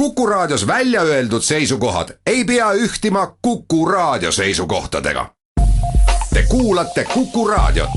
Kuku Raadios välja öeldud seisukohad ei pea ühtima Kuku Raadio seisukohtadega. Te kuulate Kuku Raadiot.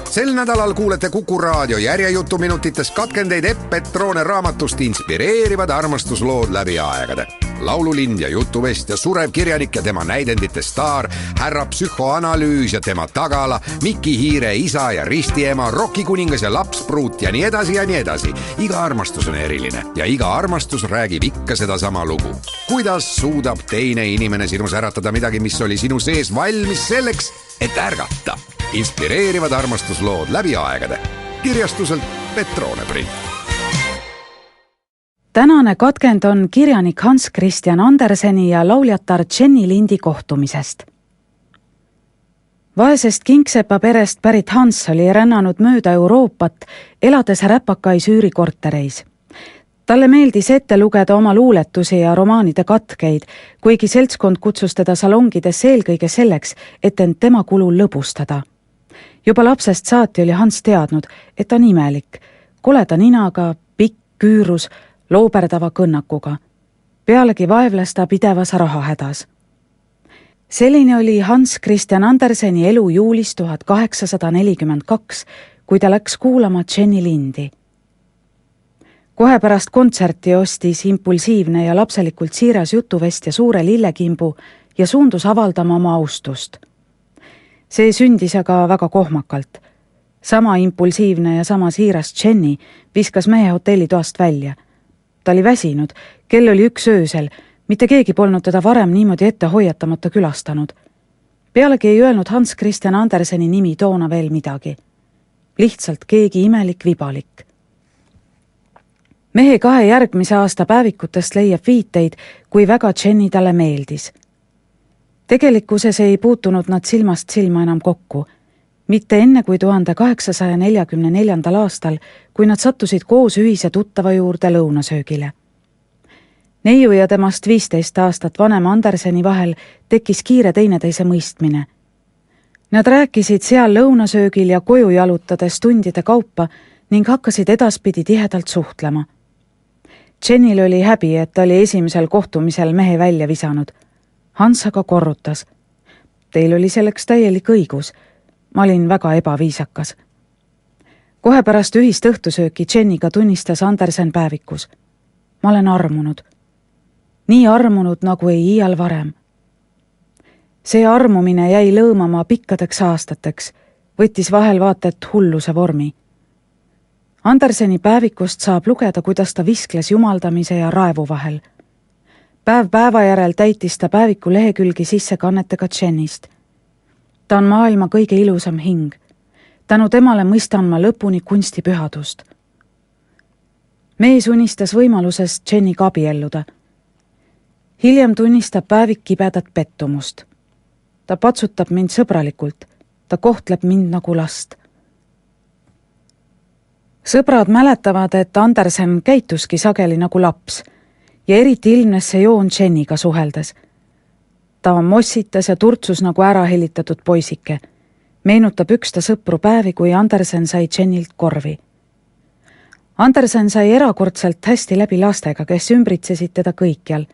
Sel nädalal kuulete Kuku Raadio järjejutuminutites katkendeid Epp Petrone raamatust inspireerivad armastuslood läbi aegade. Laululind ja jutuvest ja surev kirjanik ja tema näidendite staar, härra psühhoanalüüs ja tema tagala, Miki Hiire isa ja ristiema, rokikuningas ja lapspruut ja nii edasi ja nii edasi. Iga armastus on eriline ja iga armastus räägib ikka seda sama lugu. Kuidas suudab teine inimene sinus äratada midagi, mis oli sinu sees valmis selleks, et ärgata? Inspireerivad armastuslood läbi aegade. Kirjastuselt Petrone print. Tänane katkend on kirjanik Hans Christian Anderseni ja lauljatar Jenny Lindi kohtumisest. Vaesest kingsepa perest pärit Hans oli rännanud mööda Euroopat, elades räpakais üürikortereis. Talle meeldis ette lugeda oma luuletusi ja romaanide katkeid, kuigi seltskond kutsus teda salongides eelkõige selleks, et end tema kulul lõbustada. Juba lapsest saati oli Hans teadnud, et on imelik, koleda ninaga, pikk küürus, looberdava kõnnakuga. Pealegi vaevles ta pidevas rahahädas. Selline oli Hans Christian Anderseni elu juulis 1842, kui ta läks kuulama Jenny Lindi. Kohe pärast kontserti ostis impulsiivne ja lapselikult siiras jutuvest ja suure lillekimbu ja suundus avaldama oma austust. See sündis aga väga kohmakalt. Sama impulsiivne ja sama siiras Jenny viskas mehe hotellitoast välja. Ta oli väsinud, kell oli 1 öösel, mitte keegi polnud teda varem niimoodi ette hoiatamata külastanud. Pealegi ei öelnud Hans Christian Anderseni nimi toona veel midagi. Lihtsalt keegi imelik vibalik. Mehe 2 järgmise aasta päevikutest leiab viiteid, kui väga Jenny talle meeldis. Tegelikkuses ei puutunud nad silmast silma enam kokku. Mitte enne kui 1844. aastal, kui nad sattusid koos ühise tuttava juurde lõunasöögile. Neiu ja temast 15 aastat vanema Anderseni vahel tekkis kiire teineteise mõistmine. Nad rääkisid seal lõunasöögil ja koju jalutades tundide kaupa ning hakkasid edaspidi tihedalt suhtlema. Jennil oli häbi, et ta oli esimesel kohtumisel mehe välja visanud. Hans aga korrutas. Teil oli selleks täielik õigus. Ma olin väga ebaviisakas. Kohe pärast ühist õhtusööki Jenniga tunnistas Andersen päevikus. Ma olen armunud. Nii armunud, nagu ei iial varem. See armumine jäi lõõmama pikkadeks aastateks, võttis vahel vaata et hulluse vormi. Anderseni päevikust saab lugeda, kuidas ta viskles jumaldamise ja raevu vahel. Päev päeva järel täitis ta päeviku lehekülgi sissekannetega Jennist. Ta on maailma kõige ilusam hing. Tänu temale mõistan ma lõpuni kunstipühadust. Mees unistas võimalusest Jenniga abielluda. Hiljem tunnistab päevik kibedat pettumust. Ta patsutab mind sõbralikult. Ta kohtleb mind nagu last. Sõbrad mäletavad, et Andersen käituski sageli nagu laps ja eriti ilmnes see joon Jenniga suheldes. Ta mossitas ja turtsus nagu ära helitatud poisike. Meenutab üks ta sõpru päevi, kui Andersen sai Jennilt korvi. Andersen sai erakordselt hästi läbi lastega, kes ümbritsesid teda kõikjal.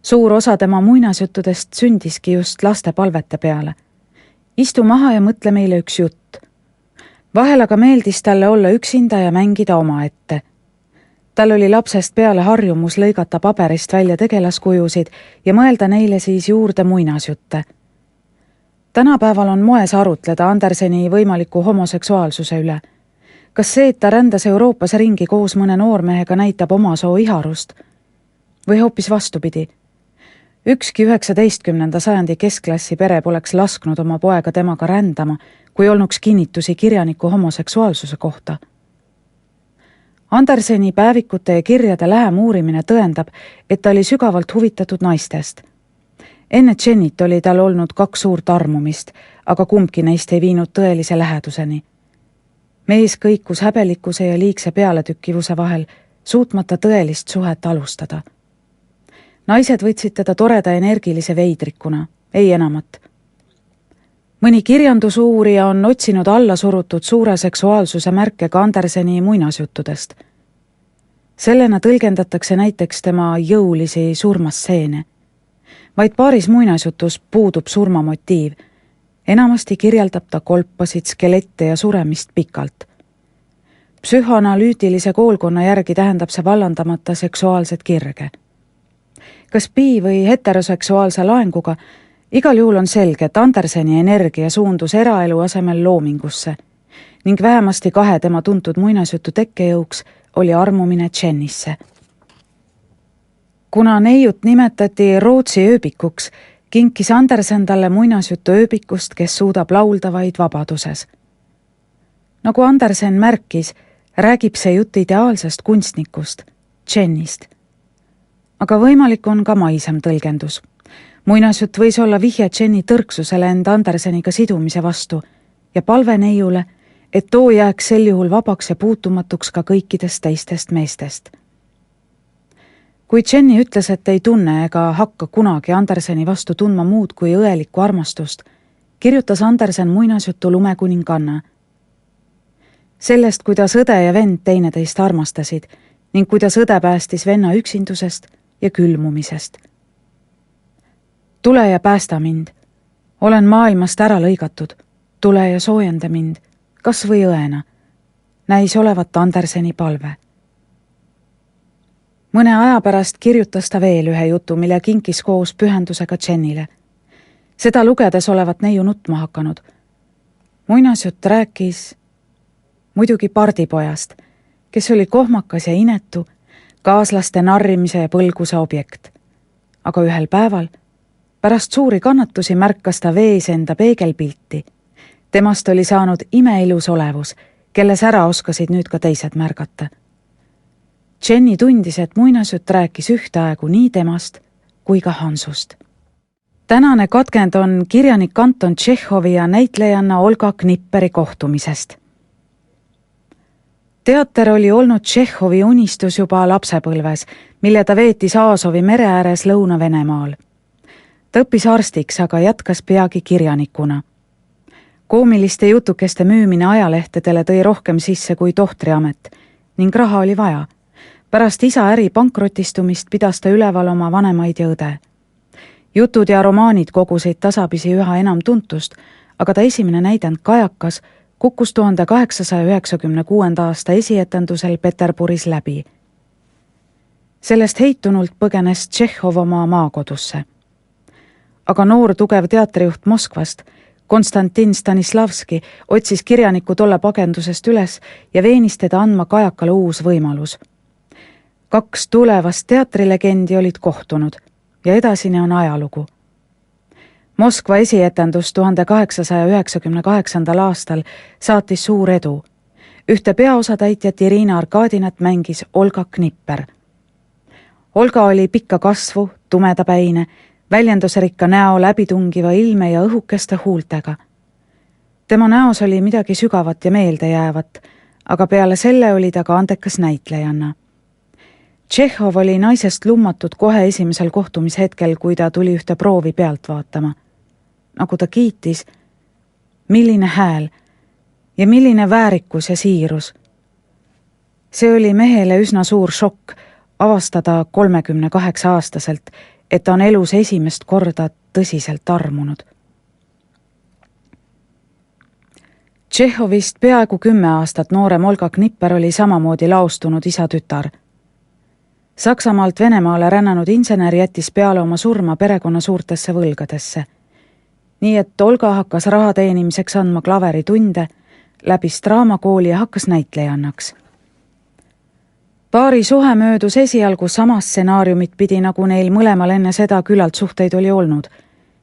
Suur osa tema muinasjuttudest sündiski just laste palvete peale. Istu maha ja mõtle meile üks jutt. Vahel aga meeldis talle olla üksinda ja mängida oma ette. Tal oli lapsest peale harjumus lõigata paberist välja tegelaskujusid ja mõelda neile siis juurde muinasjutte. Tänapäeval on moes arutleda Anderseni võimaliku homoseksuaalsuse üle. Kas see, et ta rändas Euroopas ringi koos mõne noormehega, näitab oma soo iharust? Või hoopis vastupidi? Ükski 19. sajandi keskklassi pere poleks lasknud oma poega temaga rändama, kui olnuks kinnitusi kirjaniku homoseksuaalsuse kohta. Anderseni päevikute ja kirjade lähem uurimine tõendab, et ta oli sügavalt huvitatud naistest. Enne Jennit oli tal olnud 2 suurt armumist, aga kumbki neist ei viinud tõelise läheduseni. Mees kõikus häbelikkuse ja liigse pealetükkivuse vahel, suutmata tõelist suhet alustada. Naised võtsid teda toreda energilise veidrikuna, ei enamat. Mõni kirjandusuurija on otsinud alla surutud suure seksuaalsuse märke ka Anderseni muinasjuttudest. Sellena tõlgendatakse näiteks tema jõulisi surmastseene. Vaid paaris muinasjutus puudub surmamotiiv. Enamasti kirjeldab ta kolpasid, skelette ja suremist pikalt. Psühhoanalüütilise koolkonna järgi tähendab see vallandamata seksuaalset kirge. Kas bi- või heteroseksuaalse laenguga, igal juhul on selge, et Anderseni energia suundus eraelu asemel loomingusse ning vähemasti 2 tema tuntud muinasjutu tekkejõuks oli armumine Jennisse. Kuna neiut nimetati Rootsi ööbikuks, kinkis Andersen talle muinasjutu ööbikust, kes suudab laulda vaid vabaduses. Nagu Andersen märkis, räägib see jutt ideaalsest kunstnikust, Jennist. Aga võimalik on ka maisem tõlgendus. Muinasjutt võis olla vihje Jenni tõrksusele enda Anderseniga sidumise vastu ja palve neiule, et too jääks sel juhul vabaks ja puutumatuks ka kõikidest teistest meestest. Kui Jenni ütles, et ei tunne ega hakka kunagi Anderseni vastu tundma muud kui õelikku armastust, kirjutas Andersen muinasjutu Lumekuninganna. Sellest, kuidas õde ja vend teineteist armastasid ning kuidas õde päästis venna üksindusest ja külmumisest. Tule ja päästa mind. Olen maailmast ära lõigatud. Tule ja soojenda mind, kas või õena. Näis olevat Anderseni palve. Mõne aja pärast kirjutas ta veel ühe jutu, mille kinkis koos pühendusega Jennile. Seda lugedes olevat neiu nutma hakanud. Muinasjutt rääkis muidugi pardipojast, kes oli kohmakas ja inetu, kaaslaste narrimise ja põlguse objekt. Aga ühel päeval, pärast suuri kannatusi märkas ta vees enda peegelpilti. Temast oli saanud imeilus olevus, kelles ära oskasid nüüd ka teised märgata. Jenni tundis, et muinasjutt rääkis ühtaegu nii temast kui ka Hansust. Tänane katkend on kirjanik Anton Tšehhovi ja näitlejanna Olga Knipperi kohtumisest. Teater oli olnud Tšehhovi unistus juba lapsepõlves, mille ta veetis Aasovi mere ääres Lõuna-Venemaal. Ta õppis arstiks, aga jätkas peagi kirjanikuna. Koomiliste jutukeste müümine ajalehtedele tõi rohkem sisse kui tohtriamet ning raha oli vaja. Pärast isa äri pankrotistumist pidas ta üleval oma vanemaid ja õde. Jutud ja romaanid kogusid tasapisi üha enam tuntust, aga ta esimene näidend Kajakas kukkus 1896. aasta esietendusel Peterburis läbi. Sellest heitunult põgenes Tšehhov oma maakodusse. Aga noor tugev teatrijuht Moskvast, Konstantin Stanislavski, otsis kirjaniku tolle pagendusest üles ja veenis teda andma Kajakale uus võimalus. 2 tulevast teatrilegendi olid kohtunud ja edasine on ajalugu. Moskva esietendus 1898. aastal saatis suur edu. Ühte peaosatäitjat Irina Arkadinat mängis Olga Knipper. Olga oli pikka kasvu, tumedapäine, väljendusrikka näo läbitungiva ilme ja õhukeste huultega. Tema näos oli midagi sügavat ja meeldejäävat, aga peale selle oli ta ka andekas näitlejanna. Tšehhov oli naisest lummatud kohe esimesel kohtumishetkel, kui ta tuli ühte proovi pealt vaatama. Nagu ta kiitis, milline hääl ja milline väärikus ja siirus. See oli mehele üsna suur šokk avastada 38-aastaselt, et ta on elus esimest korda tõsiselt armunud. Tšehhovist peaaegu 10 aastat noorem Olga Knipper oli samamoodi laostunud isa-tütar. Saksamaalt Venemaale rännanud insener jättis peale oma surma perekonna suurtesse võlgadesse. Nii et Olga hakkas raha teenimiseks andma klaveritunde, läbis draamakooli ja hakkas näitlejannaks. Paari suhe möödus esialgu sama stsenaariumit pidi, nagu neil mõlemal enne seda küllalt suhteid oli olnud.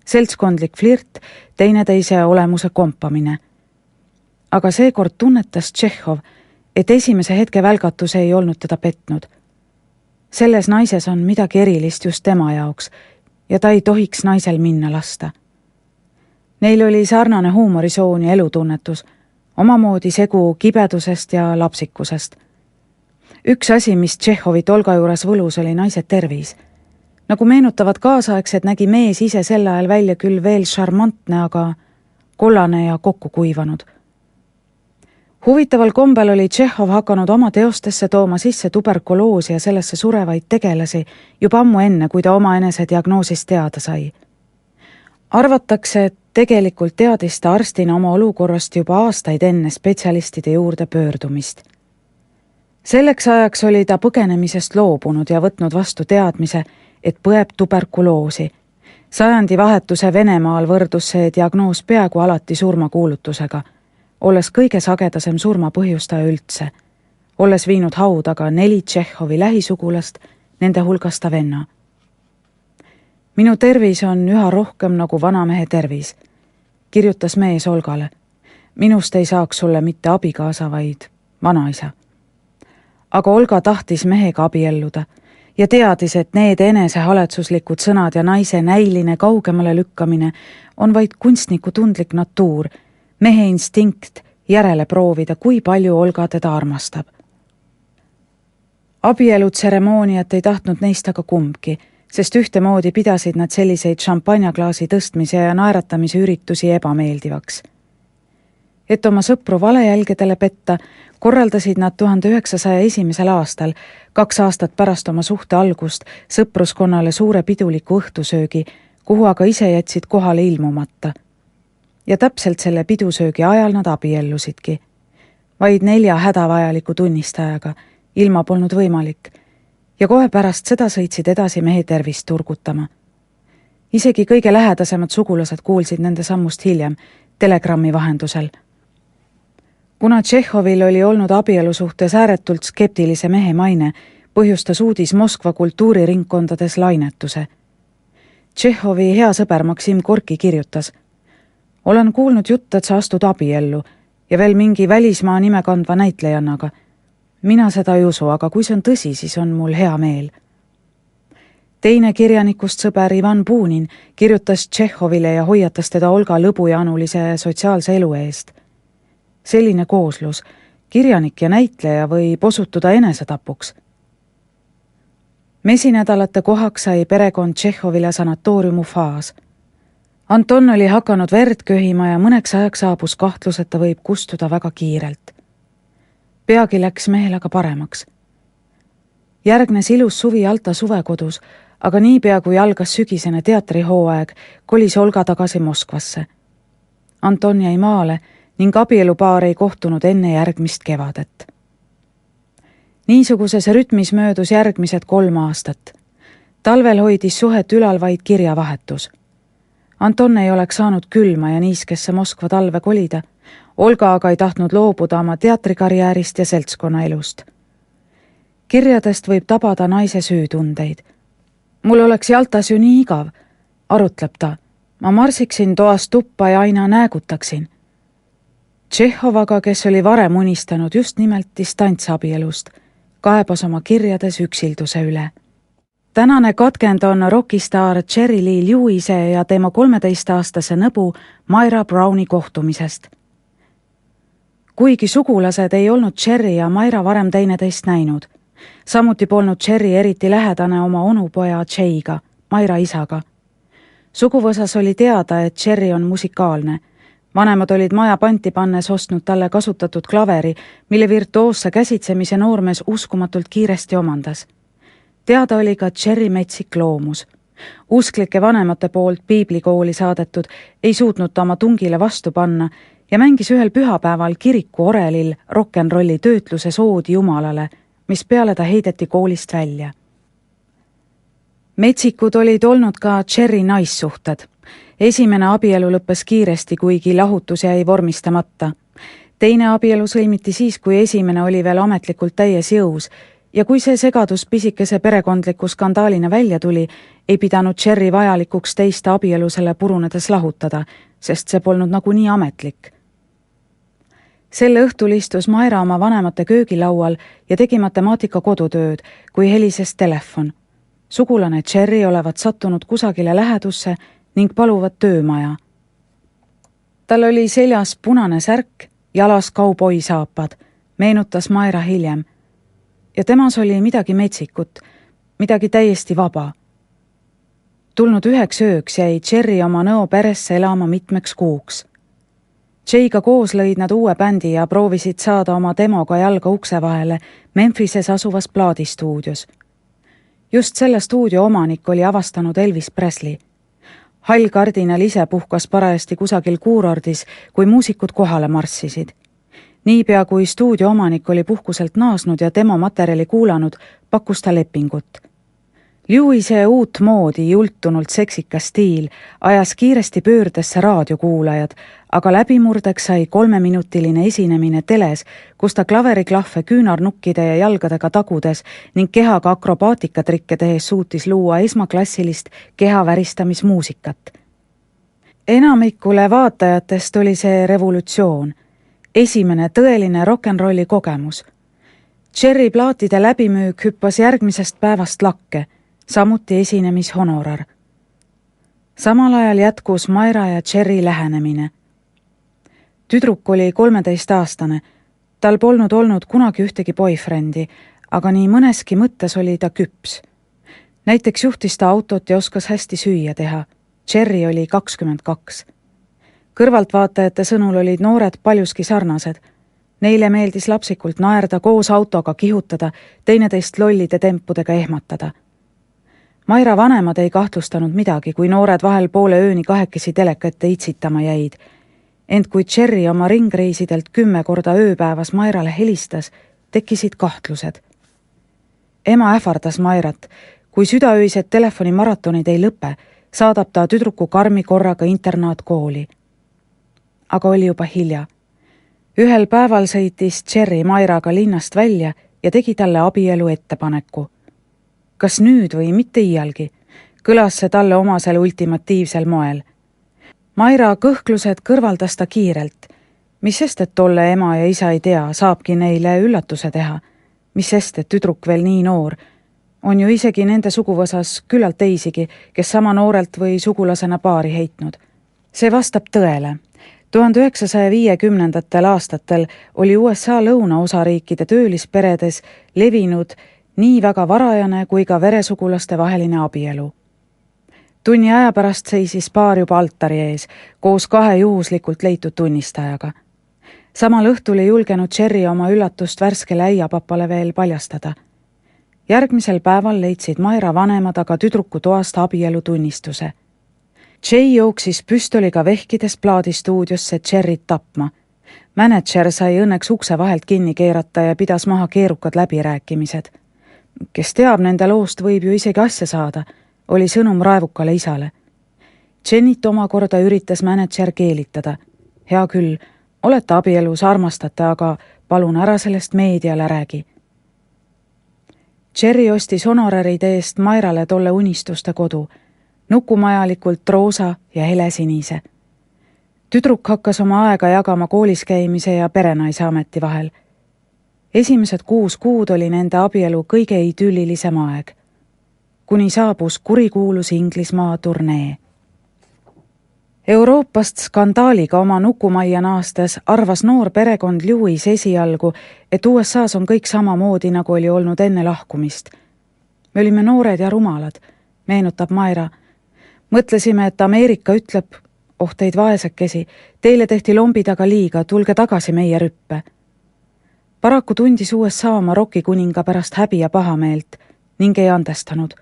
Seltskondlik flirt, teineteise olemuse kompamine. Aga seekord tunnetas Tšehhov, et esimese hetke välgatus ei olnud teda petnud. Selles naises on midagi erilist just tema jaoks ja ta ei tohiks naisel minna lasta. Neil oli sarnane huumorisoon ja elutunnetus, omamoodi segu kibedusest ja lapsikusest. Üks asi, mis Tšehhovit Olga juures võlus, oli naise tervis. Nagu meenutavad kaasaegsed, nägi mees ise sel ajal välja küll veel šarmantne, aga kollane ja kokku kuivanud. Huvitaval kombel oli Tšehhov hakanud oma teostesse tooma sisse tuberkuloosi ja sellesse surevaid tegelasi juba ammu enne, kui ta oma enese diagnoosist teada sai. Arvatakse, et tegelikult teadis ta arstina oma olukorrast juba aastaid enne spetsialistide juurde pöördumist. Selleks ajaks oli ta põgenemisest loobunud ja võtnud vastu teadmise, et põeb tuberkuloosi. Sajandi vahetuse Venemaal võrdus see diagnoos peaaegu alati surmakuulutusega, olles kõige sagedasem surmapõhjustaja üldse, olles viinud haudaga 4 Tšehhovi lähisugulast, nende hulgas ta venna. Minu tervis on üha rohkem nagu vanamehe tervis, kirjutas mees Olgale. Minust ei saaks sulle mitte abikaasa, vaid vanaisa. Aga Olga tahtis mehega abielluda ja teadis, et need enesehaletsuslikud sõnad ja naise näiline kaugemale lükkamine on vaid kunstniku tundlik natuur, mehe instinkt järele proovida, kui palju Olga teda armastab. Abielutseremooniat ei tahtnud neist aga kumbki, sest ühtemoodi pidasid nad selliseid šampanjaklaasi tõstmise ja naeratamise üritusi ebameeldivaks. Et oma sõpru valejälgedele petta, korraldasid nad 1901. aastal, 2 aastat pärast oma suhte algust, sõpruskonnale suure piduliku õhtusöögi, kuhu aga ise jätsid kohale ilmumata. Ja täpselt selle pidusöögi ajal nad abiellusidki. Vaid 4 hädavajaliku tunnistajaga, ilma polnud võimalik, ja kohe pärast seda sõitsid edasi mehe tervist turgutama. Isegi kõige lähedasemad sugulased kuulsid nende sammust hiljem, telegrammi vahendusel. Kuna Tšehhovil oli olnud abielu suhtes ääretult skeptilise mehe maine, põhjustas uudis Moskva kultuuriringkondades lainetuse. Tšehhovi hea sõber Maksim Gorki kirjutas: olen kuulnud juttu, et sa astud abiellu ja veel mingi välismaa nime kandva näitlejannaga. Mina seda ei usu, aga kui see on tõsi, siis on mul hea meel. Teine kirjanikust sõber Ivan Puunin kirjutas Tšehhovile ja hoiatas teda Olga lõbujanulise sotsiaalse elu eest. Selline kooslus, kirjanik ja näitleja võib osutuda enesetapuks. Mesinädalate kohaks sai perekond Tšehhovile sanatooriumu faas. Anton oli hakanud verd köhima ja mõneks ajaks saabus kahtlus, et ta võib kustuda väga kiirelt. Peagi läks mehel aga paremaks. Järgnes ilus suvi Alta suvekodus, aga niipea kui algas sügisene teatrihooaeg, kolis Olga tagasi Moskvasse. Anton jäi maale ning abielupaar ei kohtunud enne järgmist kevadet. Niisuguses rütmis möödus järgmised 3 aastat. Talvel hoidis suhet ülal vaid kirjavahetus. Anton ei oleks saanud külma ja niiskesse Moskva talve kolida. Olga aga ei tahtnud loobuda oma teatrikarjäärist ja seltskonnaelust. Kirjadest võib tabada naise süütundeid. Mul oleks Jaltas ju nii igav, arutleb ta. Ma marsiksin toast tuppa ja aina näägutaksin. Tšehhovaga, kes oli varem unistanud just nimelt distantsabielust, kaebas oma kirjades üksilduse üle. Tänane katkend on rokistaar Jerry Lee Lewise ja tema 13-aastase nõbu Myra Browni kohtumisest. Kuigi sugulased ei olnud Jerry ja Myra varem teineteist näinud, samuti polnud Jerry eriti lähedane oma onupoja Jayga, Myra isaga. Suguvõsas oli teada, et Jerry on musikaalne. Vanemad olid maja panti pannes ostnud talle kasutatud klaveri, mille virtuoosse käsitsemise noormees uskumatult kiiresti omandas. Teada oli ka Jerry metsik loomus. Usklike vanemate poolt piiblikooli saadetud ei suutnud ta oma tungile vastu panna ja mängis ühel pühapäeval kiriku orelil rock'n'rolli töötluses oodi Jumalale, mis peale ta heideti koolist välja. Metsikud olid olnud ka Jerry naissuhted. Esimene abielu lõppes kiiresti, kuigi lahutus jäi vormistamata. Teine abielu sõlmiti siis, kui esimene oli veel ametlikult täies jõus ja kui see segadus pisikese perekondliku skandaalina välja tuli, ei pidanud Jerry vajalikuks teist abielu selle purunedes lahutada, sest see polnud nagunii ametlik. Selle õhtul istus Myra oma vanemate köögilaual ja tegi matemaatika kodutööd, kui helises telefon. Sugulane Jerry olevat sattunud kusagile lähedusse ning paluvad töömaja. Tal oli seljas punane särk, jalas kauboi saapad, meenutas Myra hiljem. Ja temas oli midagi metsikut, midagi täiesti vaba. Tulnud 1 ööks jäi Jerry oma nõo peresse elama mitmeks kuuks. Jay'ga koos lõid nad uue bändi ja proovisid saada oma demoga jalga ukse vahele Memphises asuvas plaadistuudios. Just selle stuudio omanik oli avastanud Elvis Presley. Hall kardinal ise puhkas parajasti kusagil kuurordis, kui muusikud kohale marssisid. Niipea kui stuudio omanik oli puhkuselt naasnud ja demo materjali kuulanud, pakkus ta lepingut. Lewis'e uut moodi jultunult seksikas stiil ajas kiiresti pöördesse raadiokuulajad, aga läbimurdeks sai 3-minutiline esinemine teles, kus ta klaveriklahve küünarnukkide ja jalgadega tagudes ning kehaga akrobaatikatrikke tehes suutis luua esmaklassilist kehaväristamismuusikat. Enamikule vaatajatest oli see revolutsioon, esimene tõeline rock'n'rolli kogemus. Cherry plaatide läbimüük hüppas järgmisest päevast lakke, samuti esinemishonorar. Samal ajal jätkus Maira ja Cherry lähenemine. Tüdruk oli 13-aastane, tal polnud olnud kunagi ühtegi boyfriendi, aga nii mõneski mõttes oli ta küps. Näiteks juhtis ta autot ja oskas hästi süüa teha. Cherry oli 22. Kõrvaltvaatajate sõnul olid noored paljuski sarnased. Neile meeldis lapsikult naerda, koos autoga kihutada, teineteist lollide tempudega ehmatada. Maira vanemad ei kahtlustanud midagi, kui noored vahel poole ööni kahekesi telekate itsitama jäid. Ent kui Cherry oma ringreisidelt 10 korda ööpäevas Mairale helistas, tekkisid kahtlused. Ema ähvardas Mairat, kui südaöised telefonimaratonid ei lõpe, saadab ta tüdruku karmi korraga internaatkooli. Aga oli juba hilja. Ühel päeval sõitis Cherry Mairaga linnast välja ja tegi talle abielu ettepaneku. Kas nüüd või mitte iialgi, kõlas see talle omasel ultimatiivsel moel. Maira kõhklused kõrvaldas ta kiirelt. Mis sest, et tolle ema ja isa ei tea, saabki neile üllatuse teha. Mis sest, et tüdruk veel nii noor. On ju isegi nende suguvõsas küllalt teisigi, kes sama noorelt või sugulasena paari heitnud. See vastab tõele. 1950. aastatel oli USA lõunaosariikide töölisperedes levinud nii väga varajane kui ka veresugulaste vaheline abielu. Tunni aja pärast seisis paar juba altari ees, koos 2 juhuslikult leitud tunnistajaga. Samal õhtul ei julgenud Cherry oma üllatust värskele äiapapale veel paljastada. Järgmisel päeval leidsid Maira vanemad aga tüdruku toast abielu tunnistuse. Jay jooksis püstoliga vehkides plaadistuudiosse Cherryt tapma. Manager sai õnneks ukse vahelt kinni keerata ja pidas maha keerukad läbirääkimised. Kes teab, nende loost võib ju isegi asja saada, oli sõnum raevukale isale. Jennit omakorda üritas manager keelitada. Hea küll, olete abielus, armastate, aga palun ära sellest meediale räägi. Cherry ostis honoraride eest Mairale tolle unistuste kodu, nukumajalikult roosa ja helesinise. Tüdruk hakkas oma aega jagama koolis käimise ja perenaiseameti vahel. Esimesed 6 kuud oli nende abielu kõige idüllilisem aeg, kuni saabus kurikuulus Inglismaa turnee. Euroopast skandaaliga oma nukumajja naastes arvas noor perekond Lewis esialgu, et USAs on kõik samamoodi, nagu oli olnud enne lahkumist. Me olime noored ja rumalad, meenutab Maira. Mõtlesime, et Ameerika ütleb, teid vaesekesi, teile tehti lombi taga liiga, tulge tagasi meie rüppe. Paraku tundis USA oma rokikuninga pärast häbi ja pahameelt ning ei andestanud.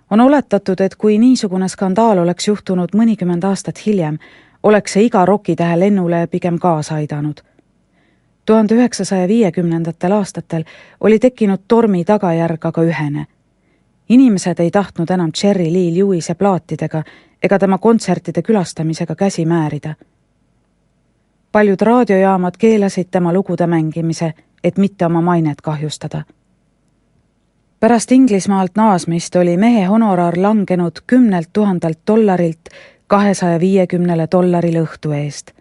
On oletatud, et kui niisugune skandaal oleks juhtunud mõnikümmend aastat hiljem, oleks see iga rokitähe lennule pigem kaasa aidanud. 1950. aastatel oli tekkinud tormi tagajärg aga ühene. Inimesed ei tahtnud enam Cherry Lee Lewis'e plaatidega ega tema kontsertide külastamisega käsi määrida. Paljud raadiojaamad keelasid tema lugude mängimise, et mitte oma mainet kahjustada. Pärast Inglismaalt naasmist oli mehe honorar langenud $10,000 $250 õhtu eest.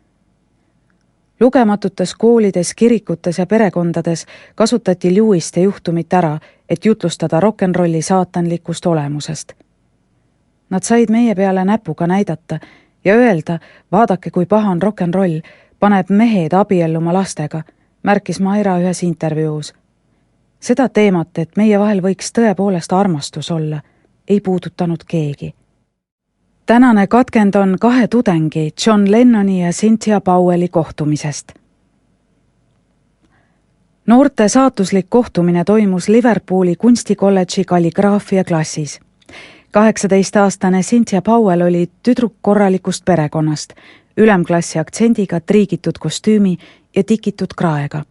Lugematutes koolides, kirikutes ja perekondades kasutati Lewis'te juhtumit ära, et jutlustada rock'n'rolli saatanlikust olemusest. Nad said meie peale näpuga näidata ja öelda, vaadake, kui paha on rock'n'roll, paneb mehed abielluma lastega, märkis Maira ühes intervjuus. Seda teemat, et meie vahel võiks tõepoolest armastus olla, ei puudutanud keegi. tänane katkend on 2 tudengi, John Lennoni ja Cynthia Powelli kohtumisest. Noorte saatuslik kohtumine toimus Liverpooli kunstikolledži kalligraafia klassis. 18-aastane Cynthia Powell oli tüdruk korralikust perekonnast, ülemklassi aktsendiga, triigitud kostüümi ja tikitud kraega.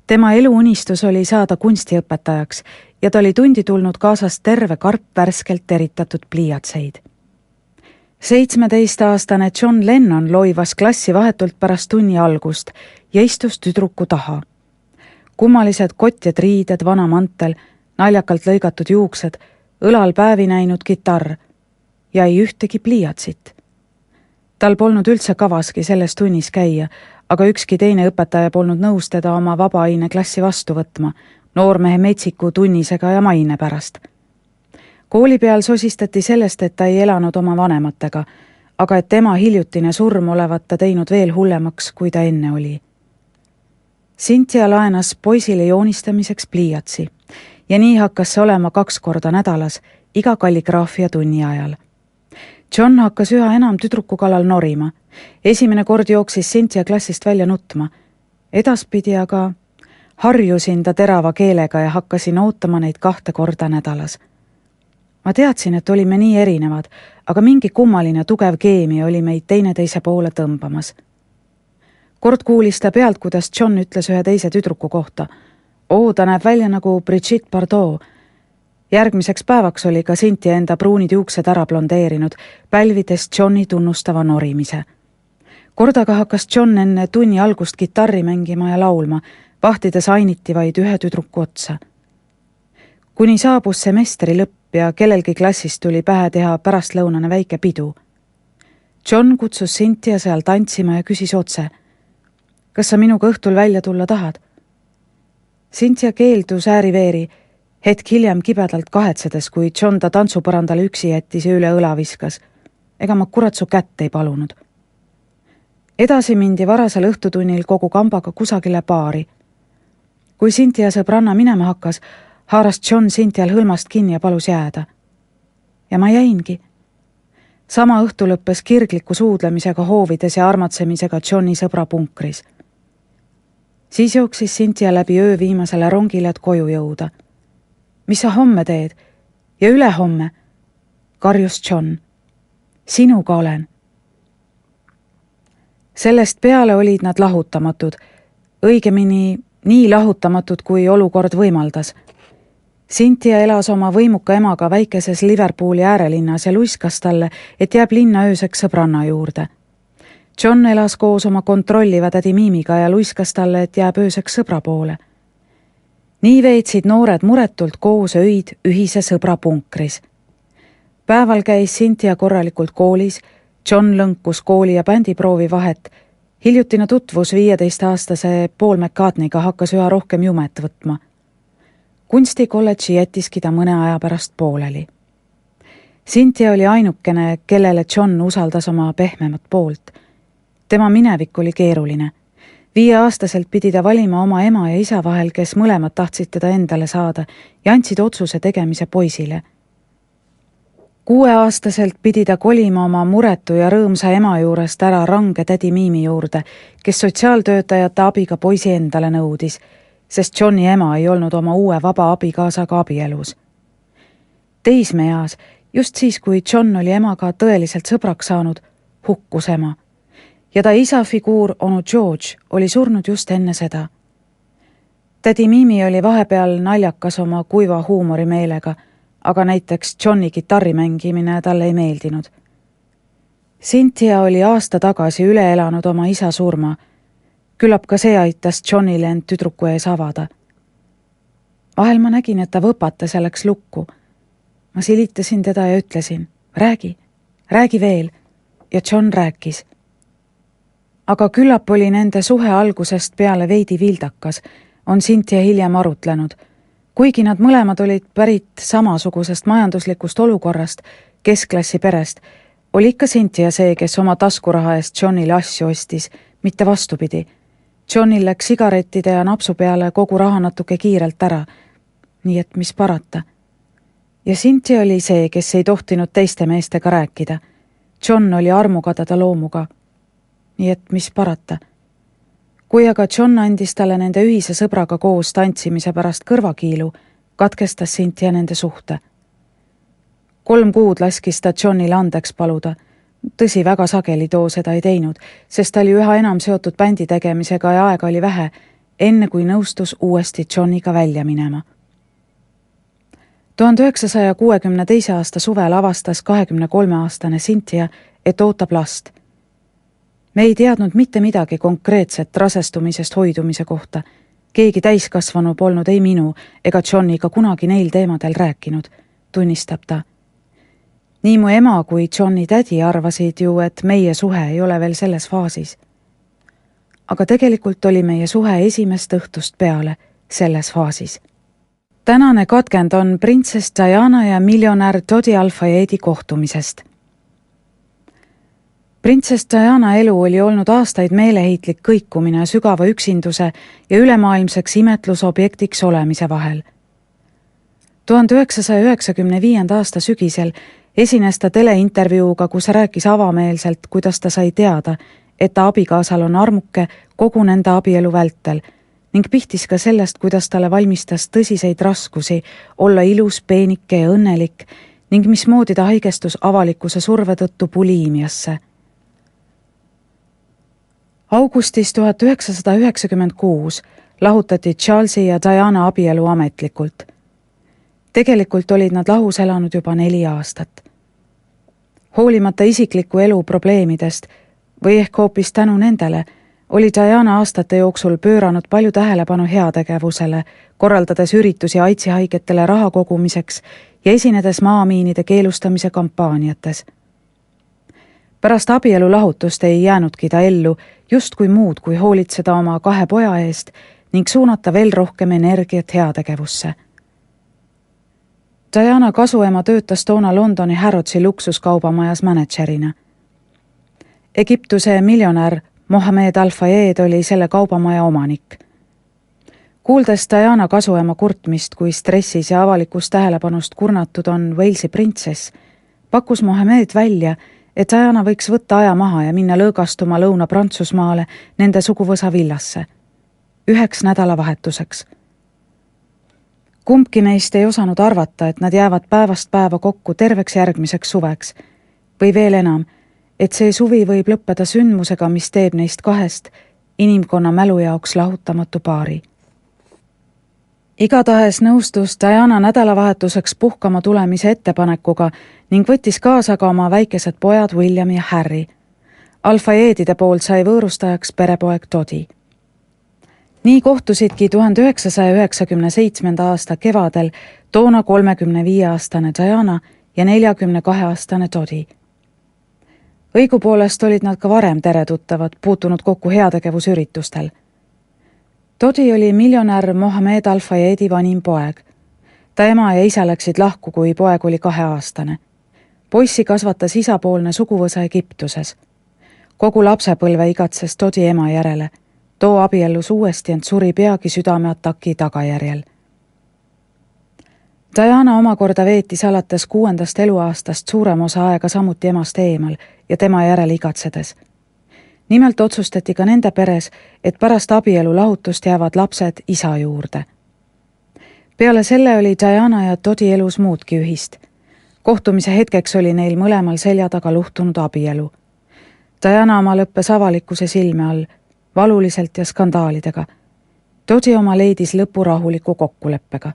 Tema eluunistus oli saada kunstiõpetajaks ja ta oli tundi tulnud kaasas terve karp värskelt teritatud pliiatseid. 17-aastane John Lennon loivas klassi vahetult pärast tunni algust ja istus tüdruku taha. Kummalised kotjed riided, vana mantel, naljakalt lõigatud juuksed, õlal päevi näinud kitarr ja ei ühtegi pliiatsit. Tal polnud üldse kavaski selles tunnis käia, aga ükski teine õpetaja polnud nõus teda oma vabaaine klassi vastu võtma, noormehe metsiku tunnisega ja maine pärast. Kooli peal sosistati sellest, et ta ei elanud oma vanematega, aga et tema hiljutine surm olevat ta teinud veel hullemaks, kui ta enne oli. Cynthia laenas poisile joonistamiseks pliiatsi ja nii hakkas see olema 2 korda nädalas, iga kalligraafia tunni ajal. John hakkas üha enam tüdruku kallal norima. Esimene kord jooksis Cynthia klassist välja nutma. Edaspidi aga harjusin ta terava keelega ja hakkasin ootama neid 2 korda nädalas. Ma teadsin, et olime nii erinevad, aga mingi kummaline tugev keemia oli meid teineteise poole tõmbamas. Kord kuulis ta pealt, kuidas John ütles ühe teise tüdruku kohta. Ta näeb välja nagu Brigitte Bardot. Järgmiseks päevaks oli ka Cynthia enda pruunid juuksed ära blondeerinud, pälvides Johni tunnustava norimise. Kordaga hakkas John enne tunni algust kitarri mängima ja laulma, vahtides ainiti vaid ühe tüdruku otsa. Kuni saabus semestri lõpp ja kellelgi klassis tuli pähe teha pärastlõunane väike pidu. John kutsus Cynthia seal tantsima ja küsis otse. Kas sa minuga õhtul välja tulla tahad? Cynthia keeldus ääri-veeri, hetk hiljem kibedalt kahetsedes, kui John ta tantsupõrandale üksi jättis ja üle õla viskas. Ega ma kurat su kätt ei palunud. Edasi mindi varasel õhtutunnil kogu kambaga kusagile baari. Kui Cynthia sõbranna minema hakkas, haaras John Cynthial hõlmast kinni ja palus jääda. Ja ma jäingi. Sama õhtu lõppes kirgliku suudlemisega hoovides ja armatsemisega Johni sõbra punkris. Siis jooksis Cynthia läbi öö viimasele rongile, et koju jõuda. Mis sa homme teed? Ja ülehomme? Karjus John. Sinuga olen. Sellest peale olid nad lahutamatud, õigemini nii lahutamatud, kui olukord võimaldas. Cynthia elas oma võimuka emaga väikeses Liverpooli äärelinnas ja luiskas talle, et jääb linna ööseks sõbranna juurde. John elas koos oma kontrolliva tädi Miimiga ja luiskas talle, et jääb ööseks sõbra poole. Nii veetsid noored muretult koos öid ühise sõbra punkris. Päeval käis Cynthia korralikult koolis, John lõnkus kooli ja bändiproovi vahet. Hiljutine tutvus 15-aastase Paul McCartneyga hakkas üha rohkem jumet võtma. Kunstikolledži jättiski ta mõne aja pärast pooleli. Cynthia oli ainukene, kellele John usaldas oma pehmemat poolt. Tema minevik oli keeruline. 5-aastaselt pidi ta valima oma ema ja isa vahel, kes mõlemad tahtsid teda endale saada ja andsid otsuse tegemise poisile. 6-aastaselt pidi ta kolima oma muretu ja rõõmsa ema juurest ära range tädi Miimi juurde, kes sotsiaaltöötajate abiga poisi endale nõudis, sest Johni ema ei olnud oma uue vaba abikaasaga abielus. Teismeeas, just siis, kui John oli emaga tõeliselt sõbraks saanud, hukkus ema. Ja ta isa figuur, onu George, oli surnud just enne seda. Tädi Miimi oli vahepeal naljakas oma kuiva huumorimeelega, aga näiteks Johni kitarri mängimine talle ei meeldinud. Cynthia oli aasta tagasi üle elanud oma isa surma. Küllap ka see aitas Johnile end tüdruku ees avada. Vahel ma nägin, et ta võpatas ja läks lukku. Ma silitasin teda ja ütlesin, räägi veel, ja John rääkis. Aga küllap oli nende suhe algusest peale veidi vildakas, on Cynthia hiljem arutlenud. Kuigi nad mõlemad olid pärit samasugusest majanduslikust olukorrast, keskklassi perest, oli ikka Cynthia see, kes oma taskuraha eest Johnile asju ostis, mitte vastupidi. Johnil läks sigarettide ja napsu peale kogu raha natuke kiirelt ära, nii et mis parata. Ja Cynthia oli see, kes ei tohtinud teiste meestega rääkida. John oli armukadeda loomuga. Nii et mis parata. Kui aga John andis talle nende ühise sõbraga koos tantsimise pärast kõrvakiilu, katkestas Cynthia nende suhte. 3 kuud laskis ta Johnile andeks paluda. Tõsi, väga sageli too seda ei teinud, sest ta oli üha enam seotud bändi tegemisega ja aega oli vähe, enne kui nõustus uuesti Johniga välja minema. 1962. aasta suvel avastas 23-aastane Cynthia, et ootab last. Me ei teadnud mitte midagi konkreetset rasestumisest hoidumise kohta. Keegi täiskasvanu polnud ei minu ega Johniga kunagi neil teemadel rääkinud, tunnistab ta. Nii mu ema kui Johni tädi arvasid ju, et meie suhe ei ole veel selles faasis. Aga tegelikult oli meie suhe esimest õhtust peale selles faasis. Tänane katkend on printsess Diana ja miljonär Dodi Al-Fayedi kohtumisest. Printsess Diana elu oli olnud aastaid meeleheitlik kõikumine sügava üksinduse ja ülemaailmseks imetlusobjektiks olemise vahel. 1995. aasta sügisel esines ta teleintervjuuga, kus rääkis avameelselt, kuidas ta sai teada, et ta abikaasal on armuke kogu nende abielu vältel ning pihtis ka sellest, kuidas talle valmistas tõsiseid raskusi olla ilus, peenike ja õnnelik ning mismoodi ta haigestus avalikkuse surve tõttu buliimiasse. Augustis 1996 lahutati Charlesi ja Diana abielu ametlikult. Tegelikult olid nad lahus elanud juba 4 aastat. Hoolimata isikliku elu probleemidest või ehk hoopis tänu nendele, oli Diana aastate jooksul pööranud palju tähelepanu heategevusele, korraldades üritusi AIDS-haigetele raha kogumiseks ja esinedes maamiinide keelustamise kampaaniates. Pärast abielu lahutust ei jäänudki ta ellu justkui muud kui hoolitseda oma 2 poja eest ning suunata veel rohkem energiat heategevusse. Diana kasuema töötas toona Londoni Harrodsi luksuskaubamajas mänedžerina. Egiptuse miljonär Mohammed Al-Fayed oli selle kaubamaja omanik. Kuuldes Diana kasuema kurtmist, kui stressis ja avalikus tähelepanust kurnatud on Walesi printsess, pakkus Mohammed välja, et Diana võiks võtta aja maha ja minna lõõgastuma Lõuna-Prantsusmaale nende suguvõsa villasse. 1 nädalavahetuseks. Kumbki neist ei osanud arvata, et nad jäävad päevast päeva kokku terveks järgmiseks suveks. Või veel enam, et see suvi võib lõppeda sündmusega, mis teeb neist 2 inimkonna mälu jaoks lahutamatu paari. Igatahes nõustus Diana nädalavahetuseks puhkama tulemise ettepanekuga ning võttis kaasa ka oma väikesed pojad William ja Harry. Al-Fayedide poolt sai võõrustajaks perepoeg Dodi. Nii kohtusidki 1997. aasta kevadel toona 35-aastane Diana ja 42-aastane Dodi. Õigupoolest olid nad ka varem teretuttavad, puutunud kokku heategevusüritustel. Dodi oli miljonär Mohammed Al-Fayedi vanim poeg. Ta ema ja isa läksid lahku, kui poeg oli 2-aastane. Poissi kasvatas isapoolne suguvõsa Egiptuses. Kogu lapsepõlve igatses Dodi ema järele. Too abiellus uuesti, ent suri peagi südameataki tagajärjel. Diana omakorda veetis alates 6. eluaastast suurem osa aega samuti emast eemal ja tema järele igatsedes. Nimelt otsustati ka nende peres, et pärast abielu lahutust jäävad lapsed isa juurde. Peale selle oli Diana ja Dodi elus muudki ühist. Kohtumise hetkeks oli neil mõlemal selja taga luhtunud abielu. Diana oma lõppes avalikkuse silme all, valuliselt ja skandaalidega. Dodi oma leidis lõpu rahuliku kokkuleppega.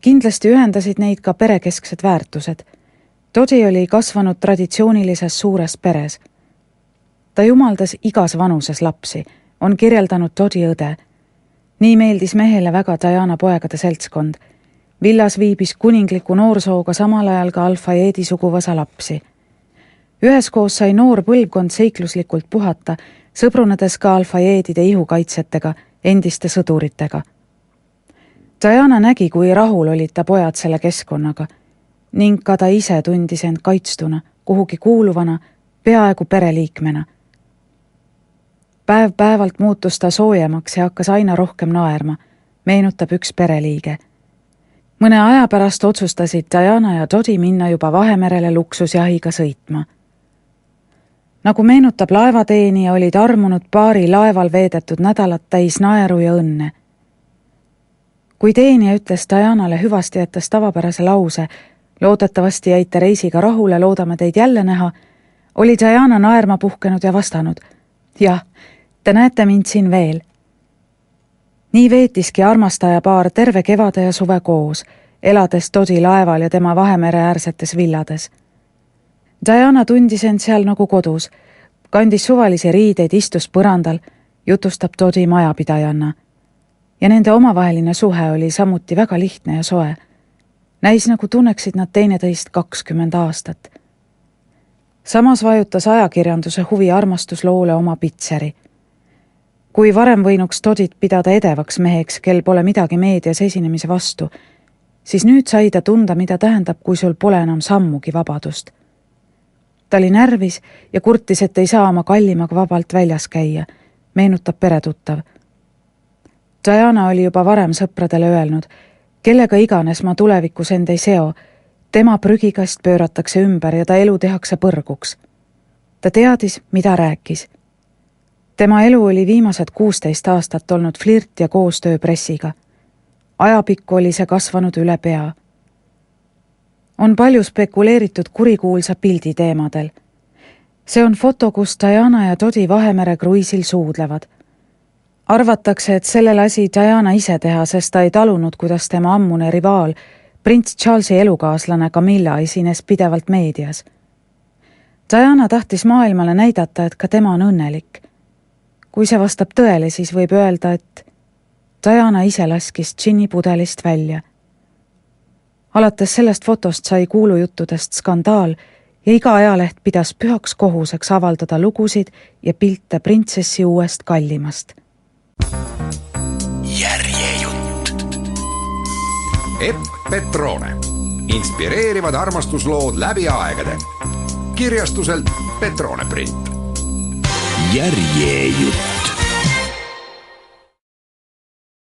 Kindlasti ühendasid neid ka perekesksed väärtused. Dodi oli kasvanud traditsioonilises suures peres. Ta jumaldas igas vanuses lapsi, on kirjeldanud Dodi õde. Nii meeldis mehele väga Diana poegade seltskond. Villas viibis kuningliku noorsooga samal ajal ka Al-Fayedi suguvõsa lapsi. Üheskoos sai noor põlvkond seikluslikult puhata, sõbrunedes ka Al-Fayedide ihukaitsjatega, endiste sõduritega. Diana nägi, kui rahul olid ta pojad selle keskkonnaga ning ka ta ise tundis end kaitstuna, kuhugi kuuluvana, peaaegu pereliikmena. Päev-päevalt muutus ta soojemaks ja hakkas aina rohkem naerma, meenutab üks pereliige. Mõne aja pärast otsustasid Diana ja Dodi minna juba Vahemerele luksusjahiga sõitma. Nagu meenutab laevateenija, olid armunud paari laeval veedetud nädalat täis naeru ja õnne. Kui teenija ütles Dianale hüvasti jättes tavapärase lause, loodetavasti jäite reisiga rahule, loodame teid jälle näha, oli Diana naerma puhkenud ja vastanud: jah, te näete mind siin veel. Nii veetiski armastajapaar terve kevade ja suve koos, elades Dodi laeval ja tema Vahemere äärsetes villades. Diana tundis end seal nagu kodus, kandis suvalisi riideid, istus põrandal, jutustab Dodi majapidajanna. Ja nende omavaheline suhe oli samuti väga lihtne ja soe. Näis nagu tunneksid nad teineteist 20 aastat. Samas vajutas ajakirjanduse huvi armastusloole oma pitseri. Kui varem võinuks Dodit pidada edevaks meheks, kel pole midagi meedias esinemise vastu, siis nüüd sai ta tunda, mida tähendab, kui sul pole enam sammugi vabadust. Ta oli närvis ja kurtis, et ei saa oma kallimaga vabalt väljas käia, meenutab peretuttav. Diana oli juba varem sõpradele öelnud, kellega iganes ma tulevikus end ei seo, tema prügikast pööratakse ümber ja ta elu tehakse põrguks. Ta teadis, mida rääkis. Tema elu oli viimased 16 aastat olnud flirt ja koostöö pressiga. Ajapikku oli see kasvanud üle pea. On palju spekuleeritud kurikuulsa pildi teemadel. See on foto, kus Diana ja Dodi Vahemere kruiisil suudlevad. Arvatakse, et selle lasi Diana ise teha, sest ta ei talunud, kuidas tema ammune rivaal, prints Charlesi elukaaslane Camilla esines pidevalt meedias. Diana tahtis maailmale näidata, et ka tema on õnnelik. Kui see vastab tõele, siis võib öelda, et Diana ise laskis džinni pudelist välja. Alates sellest fotost sai kuulujuttudest skandaal ja iga ajaleht pidas pühaks kohuseks avaldada lugusid ja pilte printsessi uuest kallimast. Järjejutt. Epp Petrone. Inspireerivad armastuslood läbi aegade. Kirjastuselt Petrone Print. Järjejutt.